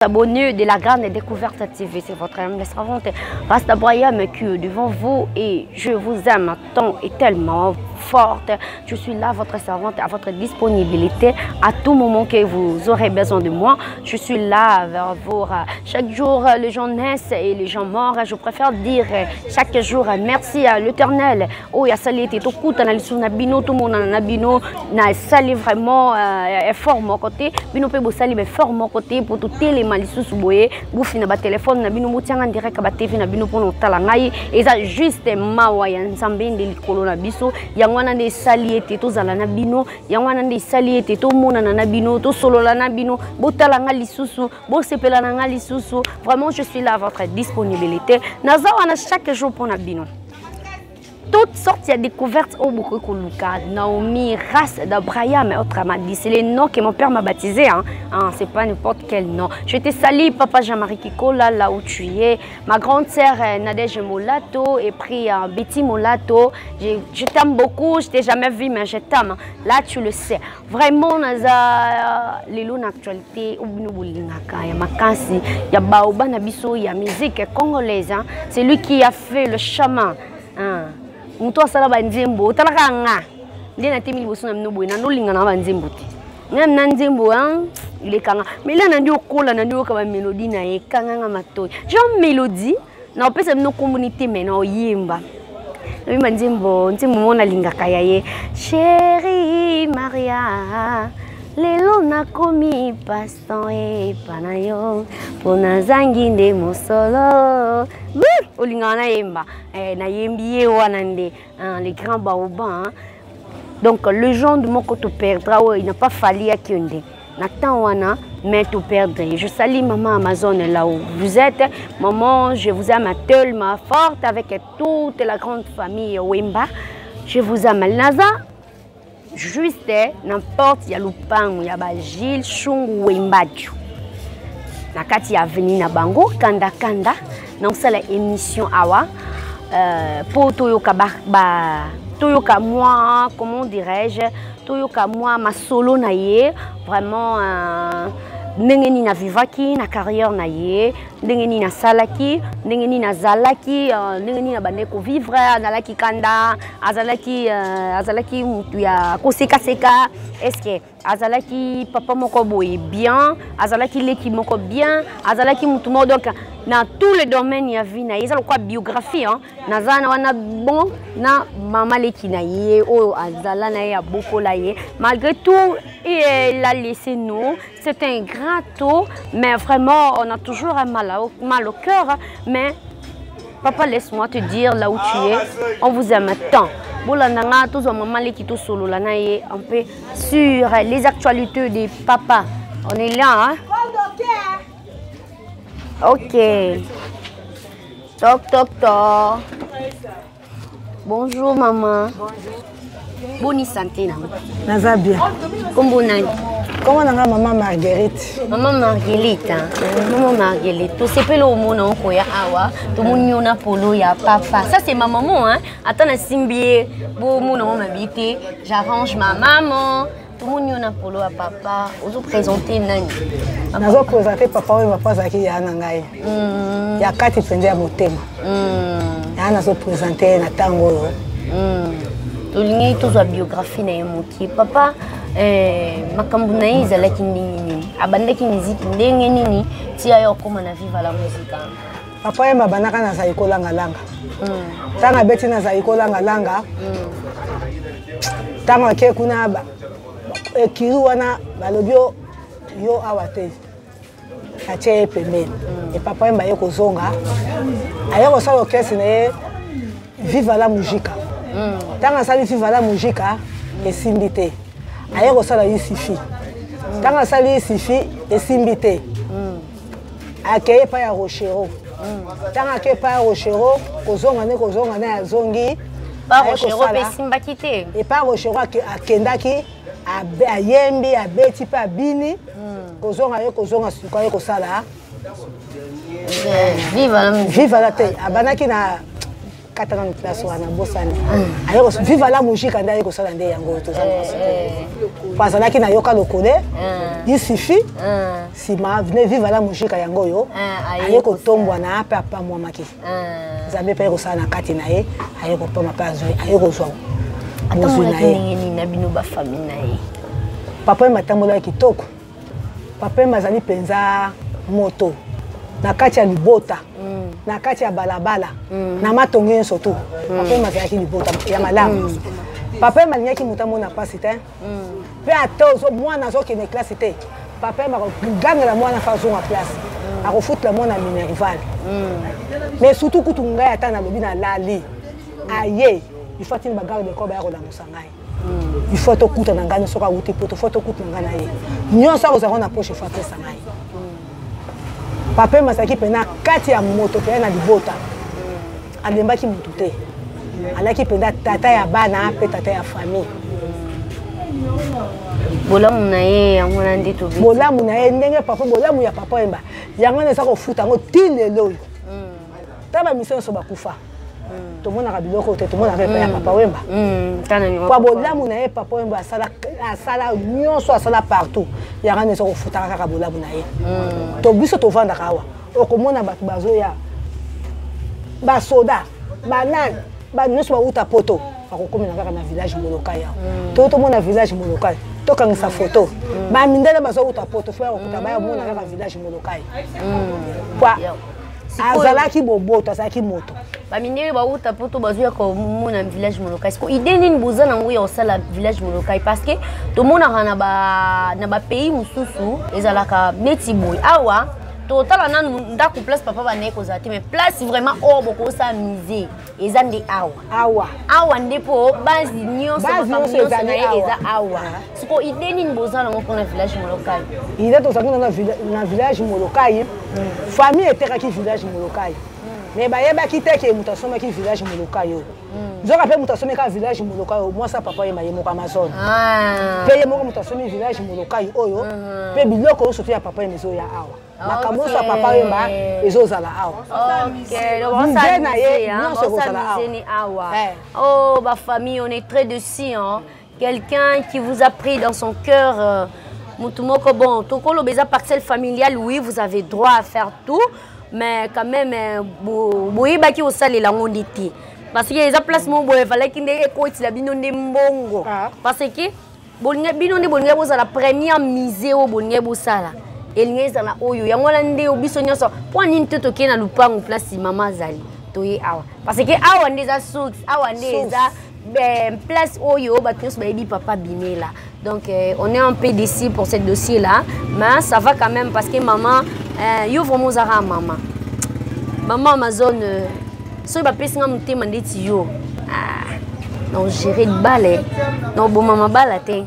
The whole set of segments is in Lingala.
Abonnés de la grande découverte TV, c'est votre âme, servante Rasta Brahim qui est devant vous et je vous aime tant et tellement forte. Je suis là, votre servante, à votre disponibilité à tout moment que vous aurez besoin de moi. Je suis là vers vous. Chaque jour, les gens naissent et les gens meurent. Je préfère dire chaque jour merci à l'Éternel. Oh, il y a sali tout coup, tout le monde na bino, na sali vraiment fort mon côté. Bino pe bo sali mais fort mon côté pour tout les malisusu boye. Boufi na ba téléphone na bino mutianga direct ba TV na bino pour nous talangai. Et ça juste mawa ya nzambe de likolo na biso. Wana nde sali ete tozala na bino ya wana nde sali ete tomonana na bino tosolola na bino botalanga lisusu bosepela na nga lisusu. Vraiment je suis là à votre disponibilité naza wana chaque jour pour na bino toutes sortes de découvertes au Bukukuluka, Naomi, race d'Abraham et autres Amadi. C'est les noms que mon père m'a baptisé. Hein. C'est pas n'importe quel nom. Je te salue, papa Jean-Marie Kikola, là où tu es. Ma grande sœur Nadège Molato et puis Betty Molato. Je t'aime beaucoup. Je t'ai jamais vu, mais je t'aime. Là, tu le sais. Vraiment, naza les lots d'actualité. Il y a Makansi, il y a Baoba Nabiso, il y a musique congolaise. C'est lui qui a fait le chemin. Muto asala banzembo talaka nga ndena temi liboso na mino boye na ndolinga na banzembo te ngam na nzembo ile kanga mais là na ndio kola na ndio ka ba mélodie na ye kanga nga matoyi genre mélodie na opesa mino communauté mais na oyemba na banzembo nzembo mona lingaka ya ye chérie Maria lelo nakomi paston e panayo pona zangi nde mosolo olinga na yemba na yembiye wana nde les grands baobans. Donc le genre de mon côté perdra, il n'a pas fallu à Kyonde n'attend wana mais tu perdrais. Je salue maman Amazon là où vous êtes. Maman, je vous aime tellement forte avec toute la grande famille Wemba. Je vous aime Naza. Juste n'importe il y a Lupang, il y a Gilles Chungu Wembadju. Nakati ya veni na bango kanda kanda na usala émission awa pour toyoka toyoka moi comment dirais-je toyoka moi ma solo na ye vraiment ndenge nini na vivaki na carrière na ye ndenge nini na salaki ndenge nini na zalaki ndenge nini na bandeko vivre azalaki kanda azalaki mutu ya koseka seka est-ce que azalaki papa moko boye bien azalaki leki moko bien azalaki mutu mo donc dans tous les domaines ya vie na ye ezala quoi biographie nazana wana bon na mama leki na ye o azala na ye ya bokola ye malgré tout il a laissé nous. C'est un grand taux, mais vraiment on a toujours un mal au cœur. Mais papa, laisse-moi te dire là où tu es, on vous aime tant. Un peu sur les actualités de papa. On est là, hein? Ok. Toc toc toc. Bonjour maman. Bonjour. Bonne santé. Naza bien. Comment nani? Comment nanga maman Marguerite? Maman Marguerite. Maman Marguerite. Tu sais pas le mot non koya awa. Tu moniona polo ya papa. Ça c'est ma maman hein. Attends na simbié. Bo mon nom m'habite. J'arrange ma maman. Tu moniona polo ya papa. Ozo présenter nani? Nazo présenter papa et papa zaki ya nangai. Ya kati pende ya motema. Ya nazo présenter na tango. Tolingi tozwa biographie na yemoki papa makambo na ye ezalaki ndenge nini abandaki miziki ndenge nini tia yo okoma na viva la musique papa ye mabandaka nazali kolanga-langa ntango abeti nazali kolanga-langa ntango ake kuna ekiri wana balobi yo awa te atie ye pembeni e papa ye baye kozonga aye kosala okese na ye viva la musique. Tanga sali viva la musique esimbi te aye kosala isifi tanga sali isifi esimbi te akeye pa ya Rochero tanga akeye pa ya Rochero kozonga na ya zongi pa Rochero pe simbaki te e pa Rochero akendaki ayembi abeti pa bini kozonga suka ye kosala viva la te abanaki na kata na place wana bosani ayeko viva la musique anda ayeko sala nde yango to parce que na yoka lokole il suffit si ma venez viva la musique yango yo ayeko tombwa na papa moi maki zabe pe ko sala na kati na ye ayeko poma pa zo ayeko zo atamo ni na bino ba famille na ye papa matambola kitoko papa mazali penza moto na kati ya libota na kati ya balabala na matongo nyonso tu papa mazali libota ya malamu papa malingaki mutambo na pasi te pe atozo mwana zo kene classe te papa makogangela mwana fazonga place akofutela mwana minerval mais surtout kutu ngai ata na lobi na lali aye il faut tini bagarde de corps ba ko la musangai il faut to kuta na ngani soka uti poto faut kuta na ngana ye nyonso akozaka na poche faut pesa ngai papa masaki pena kati ya moto pe na libota alembaki mutu te alaki penda tata ya bana pe tata ya famille bolamu na ye yango na ndi to bolamu na ye ndenge papa bolamu ya papa emba yango na sako futa ngo tilelo taba mission so bakufa to mona ka biloko te to mona pe ya papa wemba kwa bolamu na ye papa wemba asala nyonso asala partout yango na sako futa ka bolamu na ye to biso to vanda kawa okomona batu bazoya ba soda banane ba nyonso ba uta poto akokomela kaka na village molokai ya to mona village molokai to kangisa photo ba mindele bazo uta poto fo akuta ba mona kaka village molokai kwa azalaki boboto azalaki moto ba mindele ba uta poto bazo ya ko mona village molokai ko idée nini bozana ngo ya osala village molokai parce que to mona na ba pays mususu ezalaka neti boy awa total nan ndako place papa ba neko zati mais place vraiment o boko sa musée ezande awa ndipo base nyonso ba na eza awa siko ideni nibozana ngo pona village molokai ida to sakuna na village molokai famille etekaki village molokai mais ba yeba kiteke mutasoma ki village molokai yo zoka pe mutasoma ka village molokai moi sa papa yema yemo ka Amazon pe yemo mutasoma village molokai oyo pe biloko so ya papa yemezo ya awa makambo sa papa yemba ezozala awa OK donc ça na ye ni awa oh ba famille on est très dessus hein quelqu'un qui vous a pris dans son cœur mutumoko bon tokolo beza parcelle familiale oui vous avez droit à faire tout mais quand même boyeba ki osalela ngondi ti parce que les placements boye fallait qu'il ait écouté la bino de mbongo parce que bolinga bino de bolinga boza la première misée au bolinga bosala elinga na oyo yango la nde obiso nyonso po nini toto ke na lupango place mama zali toye awa parce que awa ndeza source awa ndeza place oyo batos baebi papa bimela donc on est un peu déçus pour ce dossier là mais ça va quand même parce que maman yo vraiment zara maman Amazon so ba pesinga mutema ndeti yo non gérer balle non bon maman bala te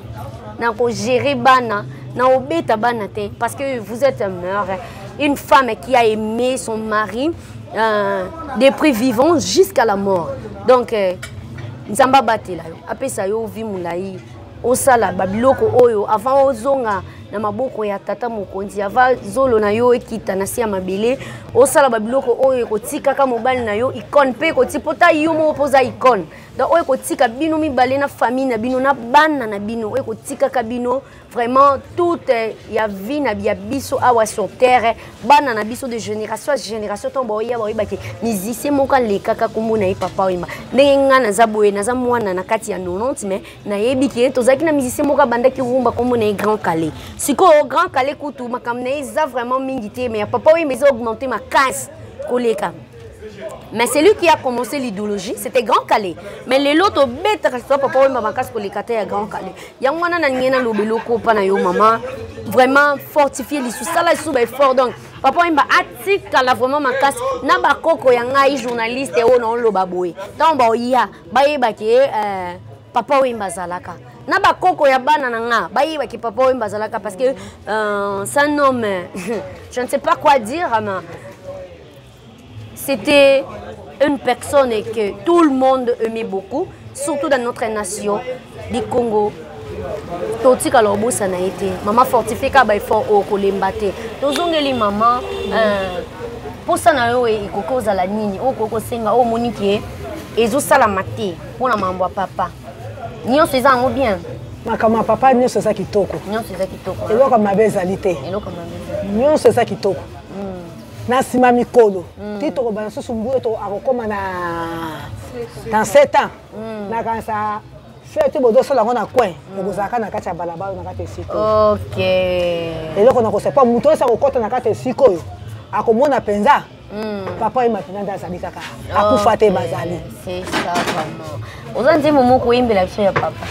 na ko gérer bana na obeta bana te parce que vous êtes une femme qui a aimé son mari depuis vivant jusqu'à la mort donc nzamba batela yo apesa yo vi mulai osala babiloko oyo avant ozonga na maboko ya tata mokonzi ava zolo na yo ekita na sia mabele osala babiloko oyo kotika ka mobali na yo icône pe kotipota yo mo opoza icône donc oyo kotika bino mibale na famille na bino na bana na bino oyo kotika ka bino vraiment tout ya vie na bia biso awa sur terre bana na biso de génération à génération tombo ya ba baki musicien moka leka ka komona ye papa oyima ndenge ngana za boye na za mwana na kati ya 90 mais na yebi ki tozaki na musicien moka bandaki rumba komona ye Grand Calais siko Grand Calais kutu makamna eza vraiment mingité mais papa oyima eza augmenter ma casse koleka. Mais c'est lui qui a commencé l'idéologie, c'était Grand Calais. Mais les autres bêtes, papa, maman, casse pour les cater à Grand Calais. Yangwana na ngena lobeloko pana yo maman, vraiment fortifier les sous ça là sous fort donc papa imba atika la vraiment ma casse na ba koko ya ngai journaliste o non loba boy. Donc ba oya ba yeba ki papa imba zalaka. Na ba koko ya bana na nga ba yeba ki papa imba zalaka parce que ça nomme je ne sais pas quoi dire mais c'était une personne que tout le monde aimait beaucoup, surtout dans notre nation, du Congo. Toti kalobo ça n'a été. Maman fortifié kaba fort au kolembate. Tozongeli maman pour ça na yo e koko za la nini o koko senga o moniki ezosalama te mpona mambo ya papa nyonso eza yango bien makambo ya papa nyonso eza kitoko eloko mabe ezali te nyonso eza kitoko na nsima mikolo ti tokobana susu mbuyo akokóma dans 7 ans nakanisa fete bodosala yango na coin ekozalaka na kati ya balabala na kati esika eloko nakosepa moto oyo esa kokɔta na kati esika oyo akomona mpenza papa oyema mpenza nde azali kaka akufa te bazali oza nzembo moko oyimbela biso ya papa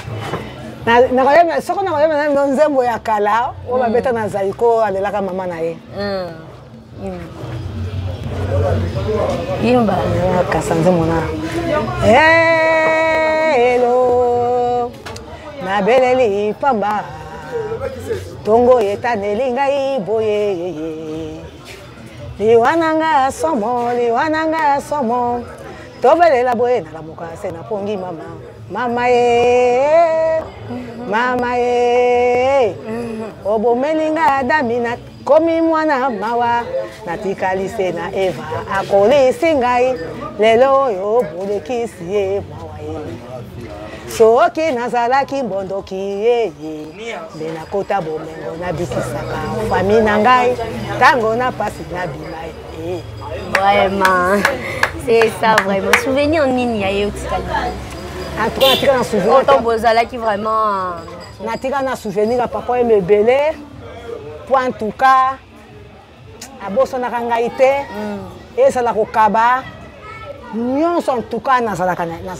soko nakoyeba na nzembo ya kala oyo babeta na zaiko alelaka mama na ye yimba kasa nzembo na elo nabeleli pamba tongo yetaneli ngai boye liwananga somo tobelela boye nalamuka se napongi mama ye obomelinga adamina komi mwana mawa natikali se na eva akolisi ngai lelo oyo bolekisi ye mawa ye soki nazalaki mbondoki yeye nde nakota bomengo nabikisaka fami na ngai ntango na pasi nabima ye vraiment c'est ça vraiment souvenir nini ya ye otikali natika na souvenir oto bozalaki vraiment natika na souvenir ya papa ye mebele po en tout cas abosonaka ngai te ezala kokaba nyonso en tout cas naza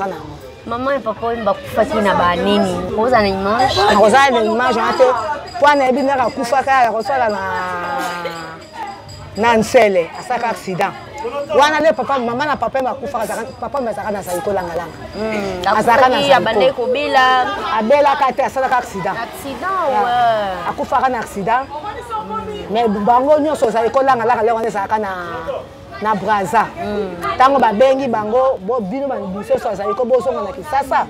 nango maman et papa oyo bakufaki na banini okozala na image nakozala na image wana te po anayebi ndenge akufaka yakosala na nsele asalaka accident wana le papa mama na papa bakufaka papa azalaka na zaiko langalanga azalaka na zaiko abelaka te asalaka accident akufaka na accident mais bango nyonso zaiko langalanga le wana ezalaka na braza ntango babengi bango bino biso azali ko bozonga na Kisasa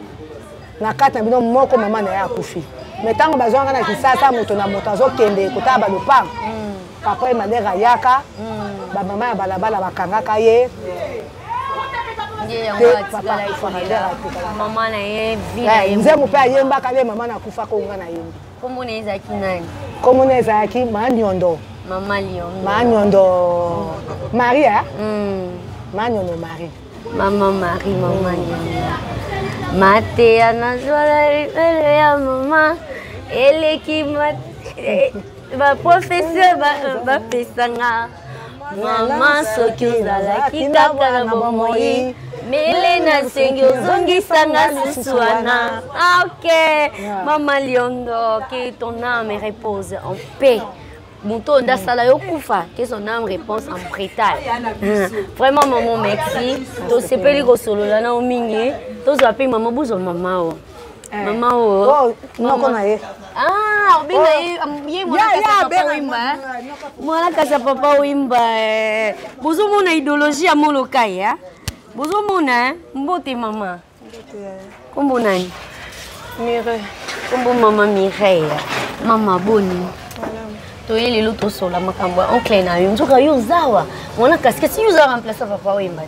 na kati na bino moko mama na ye akufi mais ntango bazonga na Kisasa moto na moto azokende kotala balopango papa ye madera yaka bamama ya balabala bakangaka ye nzembo mpe ayembaka le mama na akufa konga na yembi komona ezalaki nani komona ezalaki manyondo Maman Lyon. Manyondo Marie, Manyondo Marie. Maman Marie, maman Lyon. Mate anazwala ya maman. Elle qui m'a ba professeur ba pesanga. Maman soki ozala kitaka na bomoi. Melena sengi ozongisanga susuana. Ok. Maman Lyondo, que ton âme repose en paix. Mouton d'Asala Yokufa, que son âme réponse en prétal. Vraiment, maman, merci. Tu sais pas les solo là, na omingi. Tu sais pas maman bouge maman. Maman oh. Non qu'on a. Ah, obinga ye moi na papa wimba. Moi na kasa papa wimba. Bozo mona idéologie à mon local ya. Bozo mona mbote maman. Kombo nani? Mireille. Kombo maman Mireille. Maman Boni. Toye lelo tosola makambo oncle na yo nzoka yo zawa mona kaskesi yo za remplacer papa wemba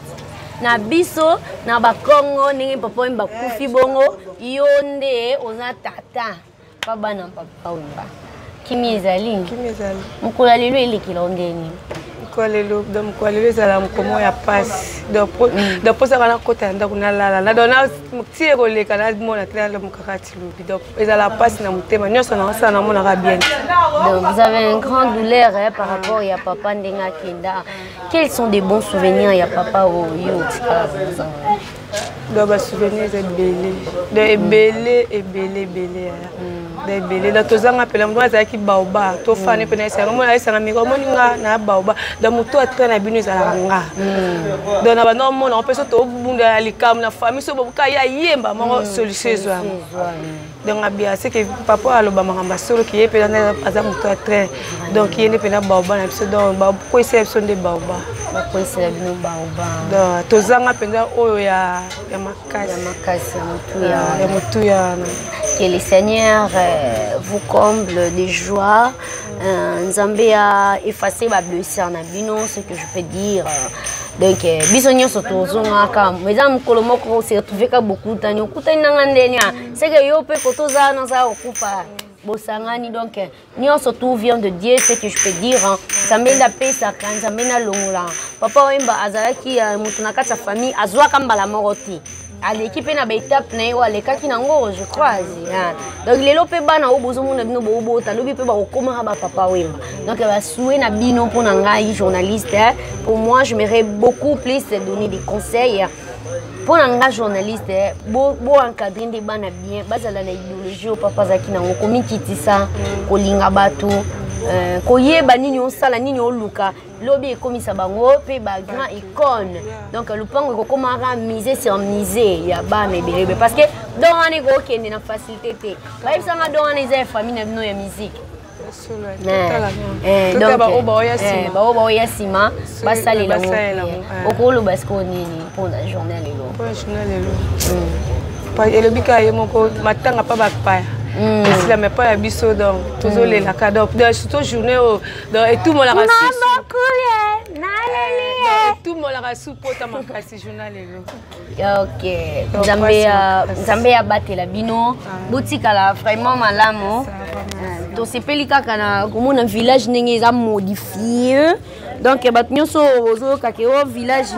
na biso na bakongo ndenge papa wemba kufi bongo yo nde oza tata pa bana papa wemba kimi ezali mukula lelo elekila ndeni Kwalelo donc kwalelo ezala mkomo ya passe donc posa kana kota ndako na lala na dona mtie koleka na mona tela mukakati lumbi donc ezala passe na mutema nyonso na osana mona ka bien. Donc vous avez une grande douleur par rapport à papa ndenga kenda. Quels sont des bons souvenirs ya papa au yo tika? Donc ba souvenirs de belé de belé la tozanga pela mwa zaki baoba to fane pena isa ngomona isa ngamiko moninga na baoba da muto atra na binu za nga donc na bano mona on peut se to bunda likam na famille so boka ya yemba mo solution zo donc abia c'est que papa aloba makamba solo ki epela na aza muto atra donc yene pena baoba na biso donc ba ko exception de baoba ba ko exception baoba donc tozanga penda oyo ya makasi ya mutu ya que le Seigneur vous comble de joie. Nzambe a effacé ma blessure en abino, ce que je peux dire. Donc biso nyonso tozonga ka meza mukolo moko se retrouver ka beaucoup tani okutani nanga ndenya c'est que yo pe kotoza na za okufa bosangani donc nyonso tout vient de Dieu c'est que je peux dire Zambenda pesa kan Zambena longola papa wemba azalaki mutu na kati ya famille azwa kambala moroti à l'équipe na ba étape na yo alekaki nango je crois donc lelo pe bana obozo mona bino bobota lobi pe ba okoma ba papa wemba donc ba soué na bino pour ngai journaliste pour moi je m'aimerais beaucoup plus donner des conseils pour un journaliste bo encadrer des bana bien bazala na idéologie au papa zaki nango komi kitisa kolinga batu koyeba nini osala nini oluka lobi ekomisa bango pe ba grand icône donc le pango kokomara miser sur miser ya bana ebelebe parce que donc on est kokende na facilité te ba ibsanga donc on est famille na bino ya musique donc ba oya sima basalela okolo basko nini pour la journée lelo elobika ye moko matanga pa bakpaya si la mais pas ya biso donc toujours les la cadeau surtout journée donc et tout mon la race tout mon la race pour ta makasi journal lelo OK Nzambe ya batela bino botika la vraiment malamu to sepeli kaka na komona village ndenge eza modifié donc bat nyonso ozo kake o village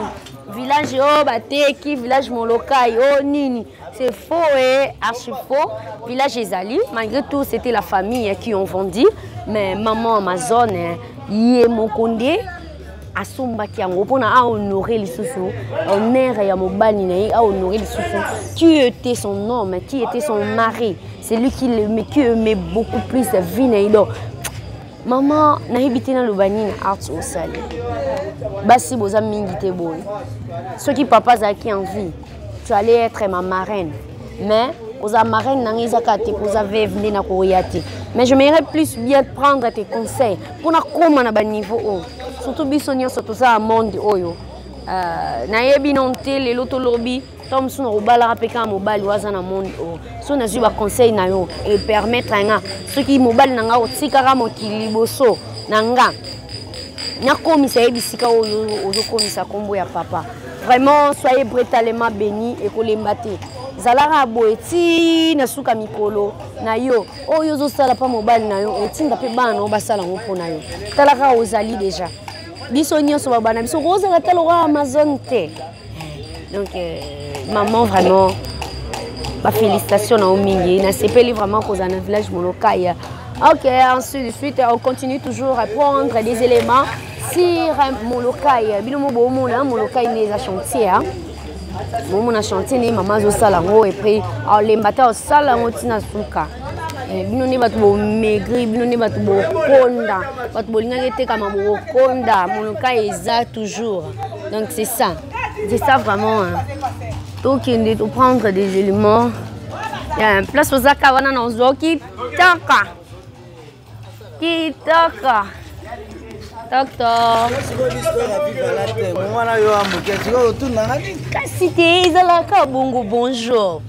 bateki village molokai o nini c'est faux et archi faux village ezali malgré tout c'était la famille qui ont vendu mais maman Amazon yé mokonde asombaki yango pona a honorer lisusu honneur ya mobali na ye a honorer lisusu qui était son homme qui était son mari c'est lui qui aimait beaucoup plus la vie na ido maman na hibité na lobani na art osali basi boza mingi te boy ceux qui papa zaki en vie tu allais être ma marraine mais aux marraines n'angizaka te vous avez venu na koyati mais je m'aimerais plus bien prendre tes conseils pour na koma na ba niveau surtout bisonyo surtout ça monde oyo na yebi nonte lelo to lobi tom suna obala rapeka mobali waza na monde so na zuba conseil na yo et permettre nga ceux qui mobali nanga otikaka mokili boso nanga nakomisa yebisika oyo ozokomisa kombo ya papa vraiment soyez brutalement bénis et kolemba te zalara boeti na suka mikolo na yo oyo zosala pa mobali na yo etinda pe bana no basala ngo na yo talaka ozali déjà biso nyonso babana biso kozala talo Amazon te donc maman vraiment ba félicitations na omingi na sepeli vraiment koza na village molokaya. OK, ensuite de suite on continue toujours à prendre des éléments sur molokaya bilomo bomona molokaya neza chantier mon chantier ni maman zo sala ngo et puis les mbata sala ngo tina suka bino ne batu bo maigri bino ne batu bo konda batu bolinga kete kama bo konda molokaya eza toujours donc c'est ça vraiment donc il faut prendre des éléments il y a un place aux akawana na zoki taka kitaka docteur kasi te ezalaka bongo bonjour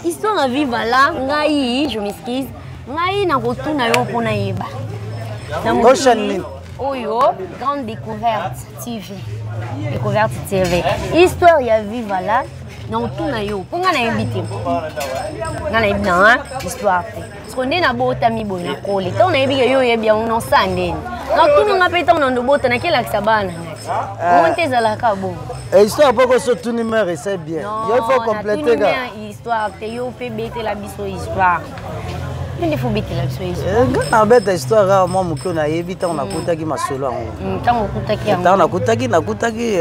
histoire na viva là ngai je m'excuse ngai na kotuna yo mpona yeba oyo grande découverte TV histoire ya viva là na kotuna yo mpo nga na yebi te nga na yebi na histoire te parce que nde na botami boye na kole ntango na yebi ke yo oyebi yango nosa ndeni donc tout nonga pe ntango na ndobota nakelakisa bana ngai te ezalaka bongo histoire poko so tout numéro c'est bien il faut compléter ka histoire te yo pe betela biso histoire il faut betela biso histoire nga beta histoire moi moko na yebi ntango nakutaki masolo yango ntango okutaki yango ntango nakutaki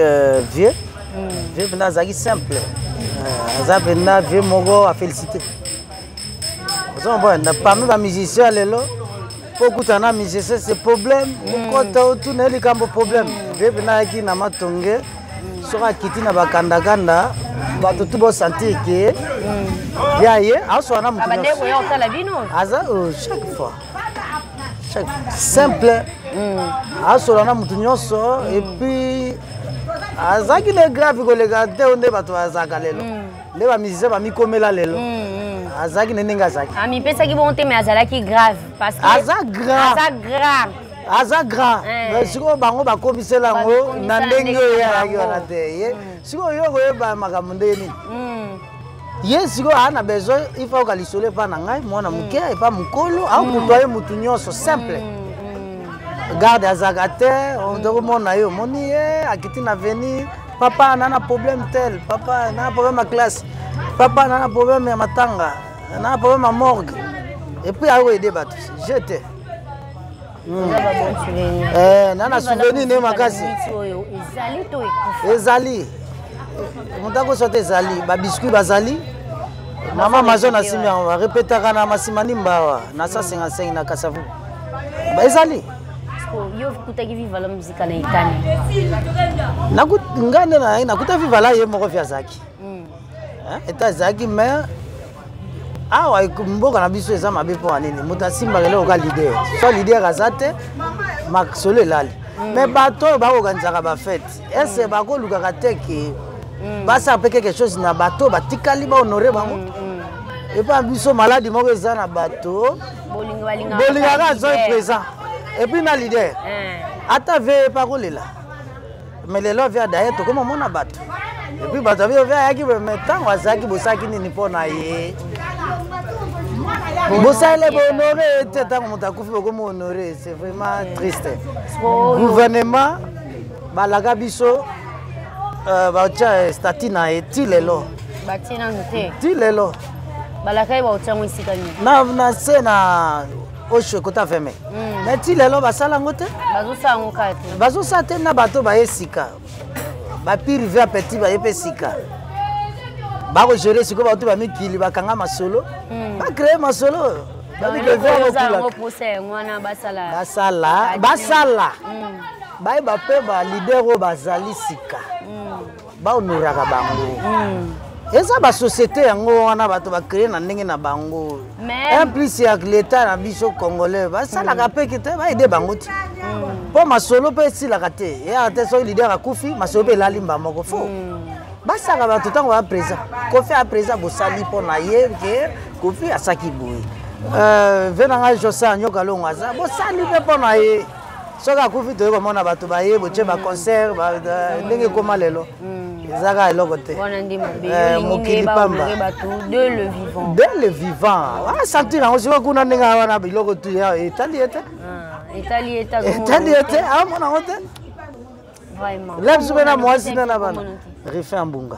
vieux mpena azalaki simple aza mpena vieux moko afélicité parmi bamusicien lelo po kutana musicien c'est problème okota otuna likambo problème vieux mpena ayaki na matonge soki akiti na bakandakanda bato tu bosentir ke ya ye aswana motu aza chaque fois simple asola na motu nyonso et puis azaki le grave koleka te nde bato bazalaka lelo nde bamusicien bamikomela lelo azalaki na ndenge azalaki amipesaki bongo te mais azalaki grave parce que aza grave aza grand mais sikoyo bango bakomisela yango na ndenge oyo ayaki wana te sikoyo yo koyeba makambo ndenge nini ye sikoyo aa na besoin ifa oka lisolo epa na ngai mwana moke epa mokolo akokutoye mutu nyonso simple garde azalaka te tokomona ye omoni ye akiti na venir papa nana problème tel papa nana problème ya classe papa nana problème ya matanga nana problème ya morgue et puis akoyede bato jete nana souvenir ne makasi ezali moto akosota ezali babiskuit bazali mama mazo na simi yango barepetaka na masimani mbawa na 155 na kasavu ezali yo kutaki vivala muzika na Italie ngande na nakuta vivala ye moko fi azaki eta azaki mais awa mboka na biso eza mabe mpo anini moto asimbaka eloko ka lider so lider aza te masolo elali mais bato oyo bakokanizaka bafete ese bakolukaka te ke basala mpe quelque chose na bato batikali bahonore bango epa biso maladi moko eza na bato bolingaka azoi présent epuis na lider ata ve epa kolela mais lelo ave adaye tokoma mona bato epuis bato avi ove ayaki me ntango azalaki bosalaki nini mpo na ye bosalele bohonore te ntango moto akufi bokomi honore c'est vraiment triste gouvernement balaka biso baotya stati na ye ti lelo ti lelo balakai baotyango esika nini na se na osho kota veme mais ti lelo basala yango te bazosala te na bato baye sika bapirive ya petit baye mpe sika bakogere sikoyo bato bamikili bakanga masolo bacreye masolo basala bayeba mpe balider oyo bazali sika bahonoraka bango eza basosiété yango wana bato bacreye na ndenge na bango implice ya leta na biso congolais basalaka mpe te baede bango ti mpo masolo mpe esilaka te eyaka te soki lider akufi masolo mpe elali mba moko fo basaka bato ntango baprésent kofi aprésent bosali mpo na ye ke kofi asaki boye ve na ngai josa nyoka longo aza bosali mpe mpo na ye soki akufi toye komona bato baye botie baconcert ndenge ekoma lelo ezaka eloko te mokili pamba de le vivant asentir yango sikoyo kuna ndenge wana biloko tu etali ye te etali ye te amona yango te lebiso mpe na mwasi nde na bana rife ya mbunga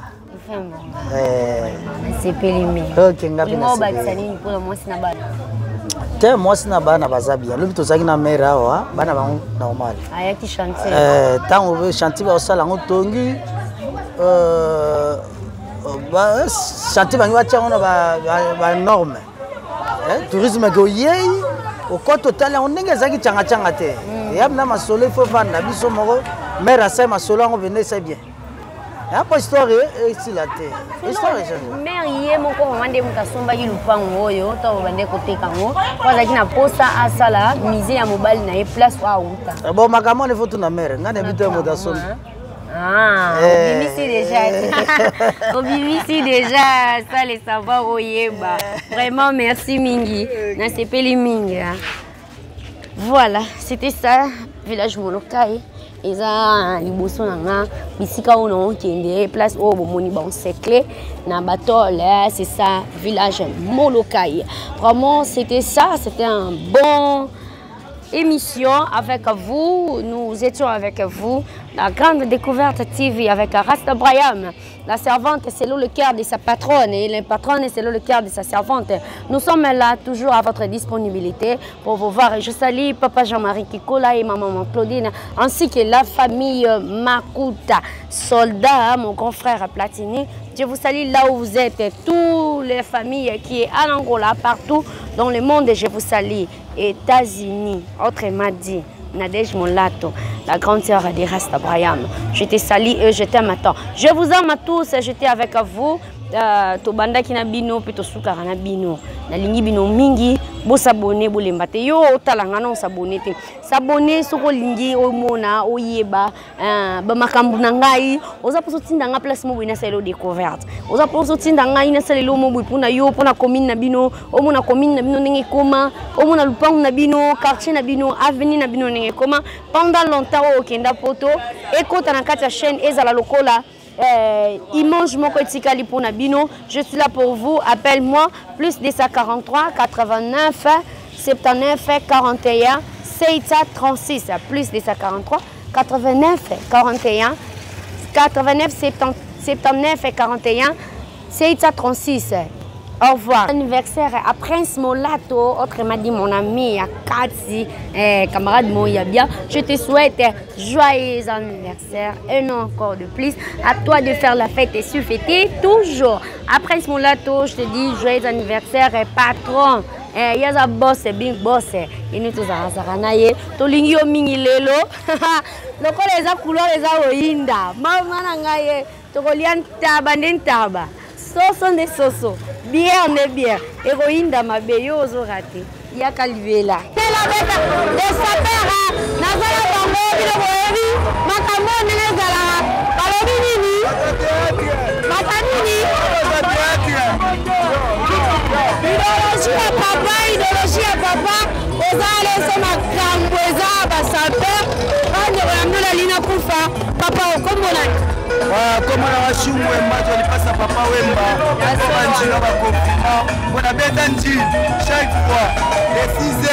te mwasi na bana baza bien lobi tozalaki na mere awa bana bango normal ntango chantier baosala yango tongi chantier bangi batia yango na banorme tourisme ke oyei okota otali yango ndenge ezalaki tiangatianga te eyabi na masolo ifo vanda biso moko mere asali masolo yango vende esa bien apo histoire esila te histoire mere ye moko mama nde moto asombaki lupango oyo ntango bande koteka yango po azalaki na posa asala mise ya mobali na ye place o auta bon makambo wana efo tuna mere ngai nayebi te moto asombi obimisi déjà ça les savoir oyeba vraiment merci mingi nasepeli mingi voilà c'était ça village Molokai eza liboso na nga bisika oyo naokende place oyo bomoni baencerclé na batole c'est ça village Molokai vraiment c'était ça, c'était un bon émission avec vous. Nous étions avec vous. La grande découverte TV avec Rasta Braham. La servante, c'est le cœur de sa patronne et la patronne, c'est le cœur de sa servante. Nous sommes là toujours à votre disponibilité pour vous voir. Et je salue Papa Jean-Marie Kikola et ma maman Claudine, ainsi que la famille Makuta, soldat, mon grand frère Platini. Je vous salue là où vous êtes, toutes les familles qui sont en Angola, partout dans le monde. Je vous salue. États-Unis, autrement dit, Nadège Molato, la grande sœur de Rasta Braham. Je te salue et je t'aime à temps. Je vous aime à tous, j'étais avec vous. tobandaki na bino pe tosukaka na bino nalingi bino mingi bo s'abonner bo lembate yo otalanga non s'abonner te s'abonner soko lingi omona oyeba ba makambu na ngai oza poso tinda nga place mo bina selo découverte oza poso tinda ngai na selo mo bu puna yo pona commune na bino omona commune na bino ndenge koma omona lupango na bino quartier na bino avenue na bino ndenge koma pendant longtemps okenda poto ekota na kati ya chaîne ezala lokola Image moko etikali pona bino. Je suis là pour vous. Appelle-moi plus 243 89 79 41 736 plus 243 89 41 89 79 41 736. Au revoir. Anniversaire à Prince Molato, autrement dit mon ami, à Katsi, camarade Moyabia. Je te souhaite joyeux anniversaire, un an encore de plus. À toi de faire la fête et se fêter toujours. À Prince Molato, je te dis joyeux anniversaire, patron. Il y a un boss, big boss. Et nous tous à Saranaye. Tolingi o mingi lelo. Loko les a couleur les a oinda. Maman nangaye. Tokolian taba n'entaba. Soso ne soso. Bien on est bien. Héroïne ma beyo ozo raté. Ya kalivela. C'est la bête. Les sapeurs. Nazala bango bino boebi. Makambo nene zala. Balobi nini? Makanini? Idéologie à papa, idéologie à papa. Ozale c'est ma camboisa sapeur. Quand on la lina kufa. Papa okomona. Comme on a reçu Wemba, on passe à Papa Wemba, on a bien entendu chaque fois, de 6h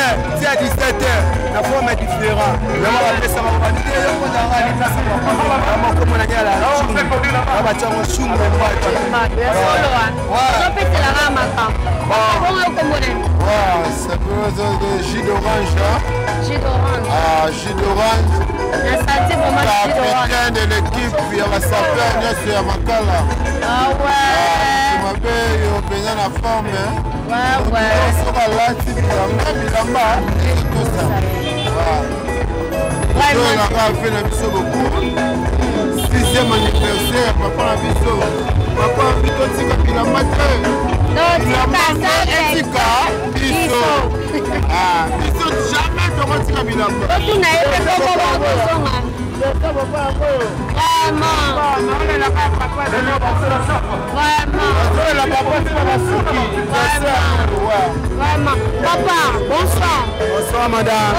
à 17h, la forme est différente. On a appelé ça, on a dit, on a comme on a dit à la reçu Wemba. C'est jus d'orange. Jus d'orange. Ah, jus d'orange. Capitaine de l'équipe, il y a la sapeur, il y a Makala. Ah ouais. Je m'appelle Yopena la forme. Ouais, ouais. On sera là, si tu as là-bas, tout ça. On a fait la biseau beaucoup. 6e anniversaire, papa la biseau. Papa a vu tout ce qu'il a maté. Non, c'est pas biseau. Ah, biseau, jamais tu rentres à Bilamba. Tu n'as pas Vraiment. Papa, bonsoir. Bonsoir, madame.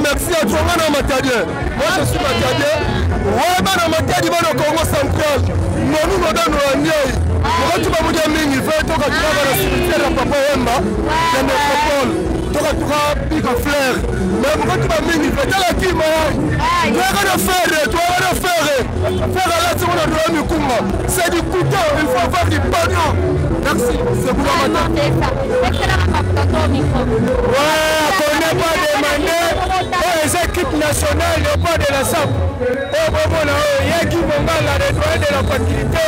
Merci à toi, Madame Matadien. Moi, je suis Matadien. Ouais, Madame Matadien, Madame Congo Central. Nous, Madame Noanier. Pourquoi tu vas me dire, il faut que tu vas la cimetière à Papa Wemba, la métropole. Tu vas big flair. Mais pourquoi tu vas me dire, il faut que tu vas le faire. Faire à la seconde de la Kumba. C'est du couteau, il faut avoir du pognon. Merci, c'est pour la matin. Ouais, on n'est pas demandé. Les équipes national Léopold de la Sape. Oh, bon, Yaki Mongala, le doyen de la facilité.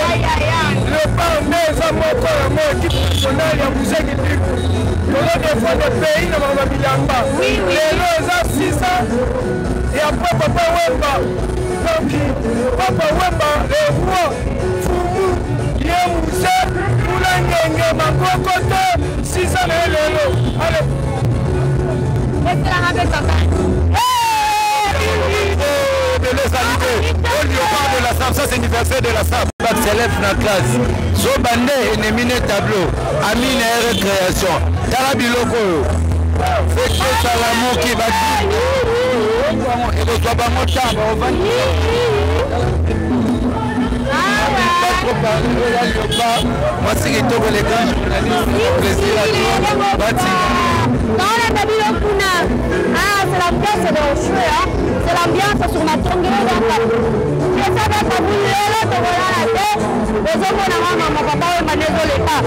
Léopold Neza Moko, équipe nationale, il y a Moussé qui dit. Pour des fois de pays, dans ma Bilamba. Les lois 6 ans. Et après, Papa Wemba. Donc, Papa Wemba, le roi, Fumu, Yemoussé, Moulangenge, Makokoto, 6 ans, allez. De les alliés, au lieutenant de la SAP, ça c'est l'anniversaire de la SAP. S'élève dans la classe. Zobande ennemi tableau. Amine récréation. Tarabiloko. Fekte Salamo qui va dire. Et reçoit pas mon temps. On va pas trop parler. Moi c'est que tous les grands journalistes. Plaisir à tous. Dans la Babylone, c'est l'ambiance de Rocheux, c'est l'ambiance sur ma tongue. Je sais pas vous voulez, voilà la tête, les hommes, on a maman, papa, on a désolé pas.